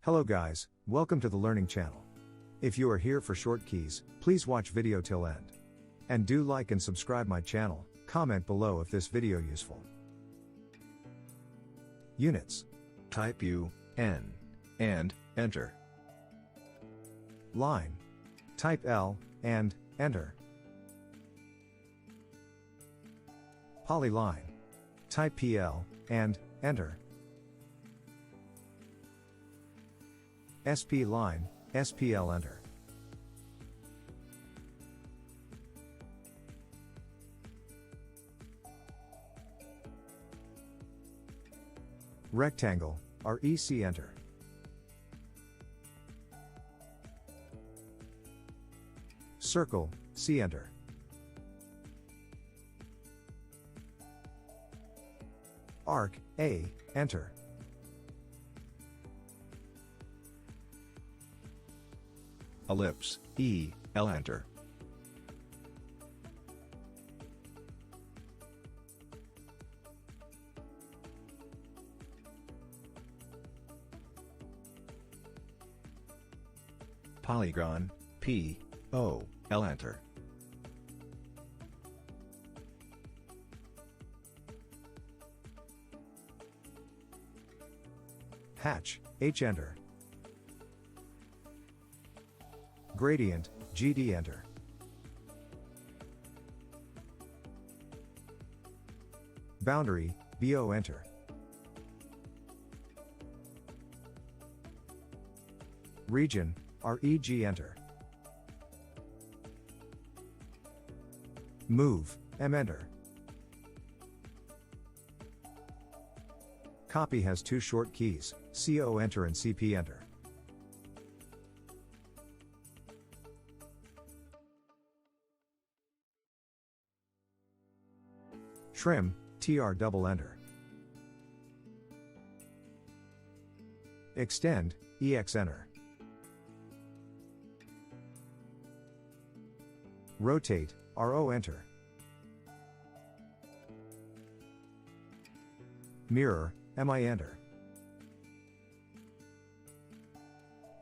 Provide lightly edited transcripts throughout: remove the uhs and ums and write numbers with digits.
Hello guys, welcome to the Learning Channel. If you are here for short keys, please watch video till end. And do like and subscribe my channel, comment below if this video useful. Units. Type U, N, and enter. Line. Type L, and enter. Polyline. Type PL, and enter. spline, SPL enter. Rectangle, REC enter. Circle, C enter. Arc, A, enter. Ellipse, E, L enter. Polygon, P, O, L enter. Hatch, H enter. Gradient, GD enter. Boundary, BO enter. Region, REG enter. Move, M enter. Copy has two short keys, CO enter and CP enter. Trim, TR double enter. Extend, EX enter. Rotate, RO enter. Mirror, MI enter.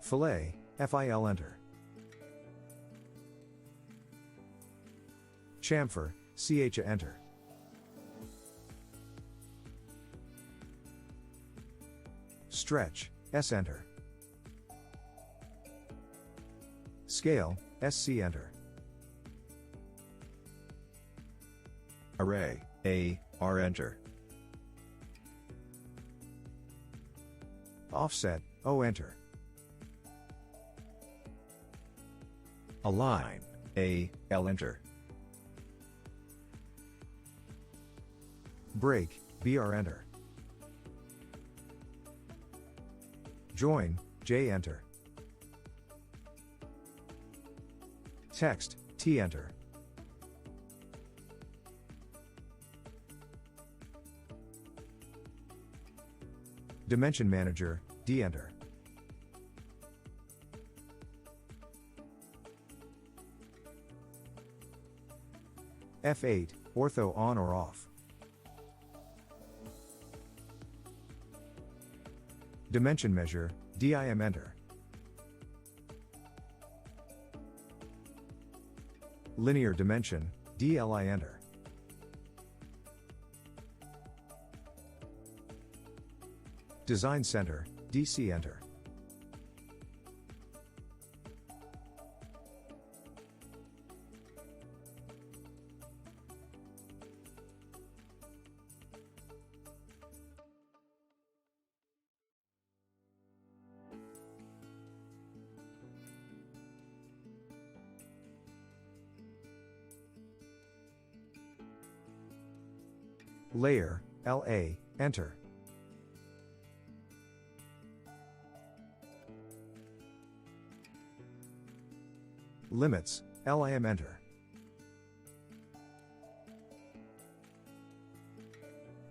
Fillet, FIL enter. Chamfer, CH enter. Stretch, S enter. Scale, SC enter. Array, A, R enter. Offset, O enter. Align, A, L enter. Break, BR enter. Join, J enter. Text, T enter. Dimension Manager, D enter. F8, ortho on or off. Dimension Measure, DIM enter. Linear Dimension, DLI enter. Design Center, DC enter. Layer, LA, enter. Limits, LIM enter.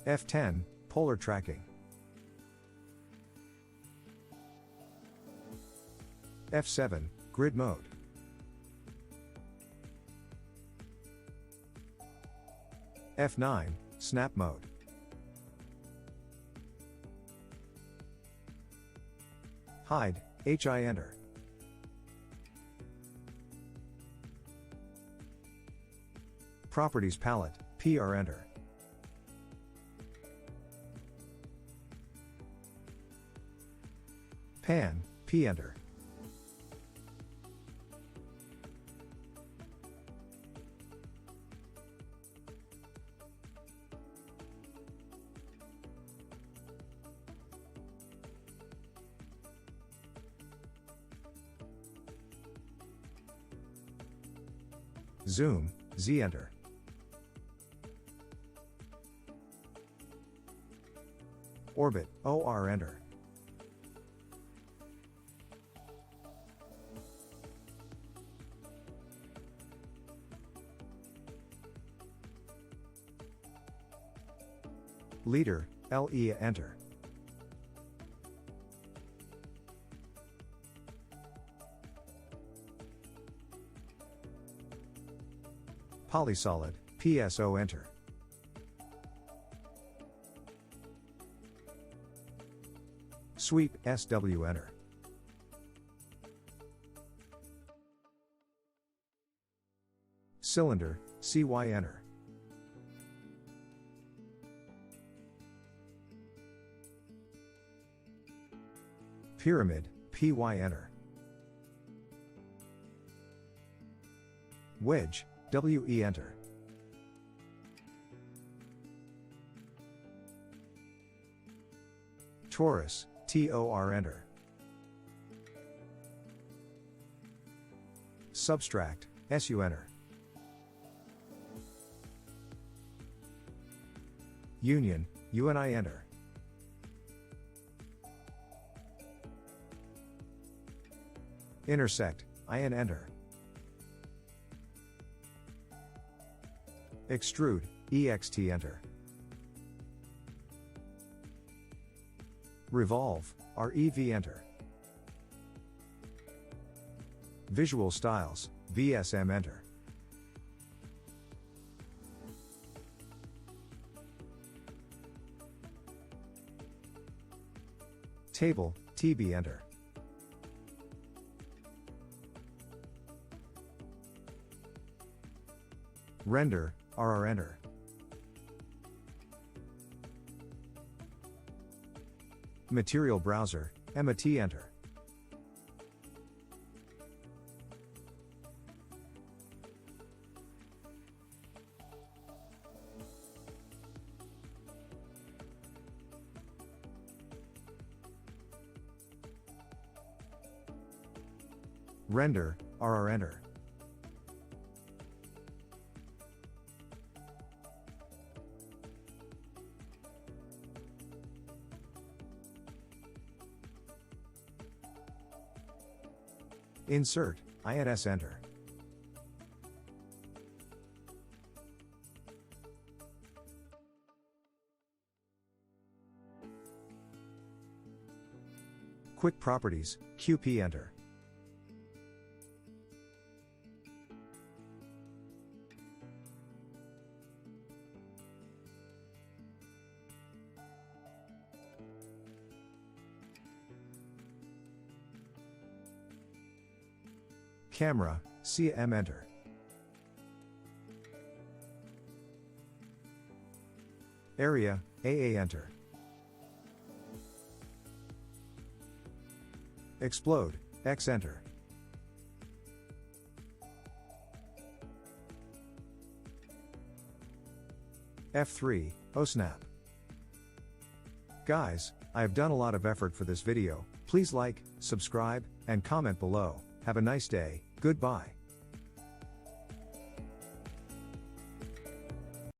F10, polar tracking. F7, grid mode. F9, snap mode. Hide, HI enter. Properties palette, PR enter. Pan, P enter. Zoom, Z enter. Orbit, OR enter. Leader, LE enter. Polysolid, PSO enter. Sweep, SW enter. Cylinder, CY enter. Pyramid, PY enter. Wedge, WE enter. Torus, TOR enter. Subtract, SU enter. Union, UNI enter. Intersect, IN enter. Extrude, EXT enter. Revolve, REV enter. Visual Styles, VSM enter. Table, TB enter. Render, RR enter. Material Browser, MAT enter. Render, RR enter. Insert, INS enter. Quick Properties, QP enter. Camera, CM enter. Area, AA enter. Explode, X enter. F3, O snap. Guys, I have done a lot of effort for this video. Please like, subscribe, and comment below. Have a nice day. Goodbye.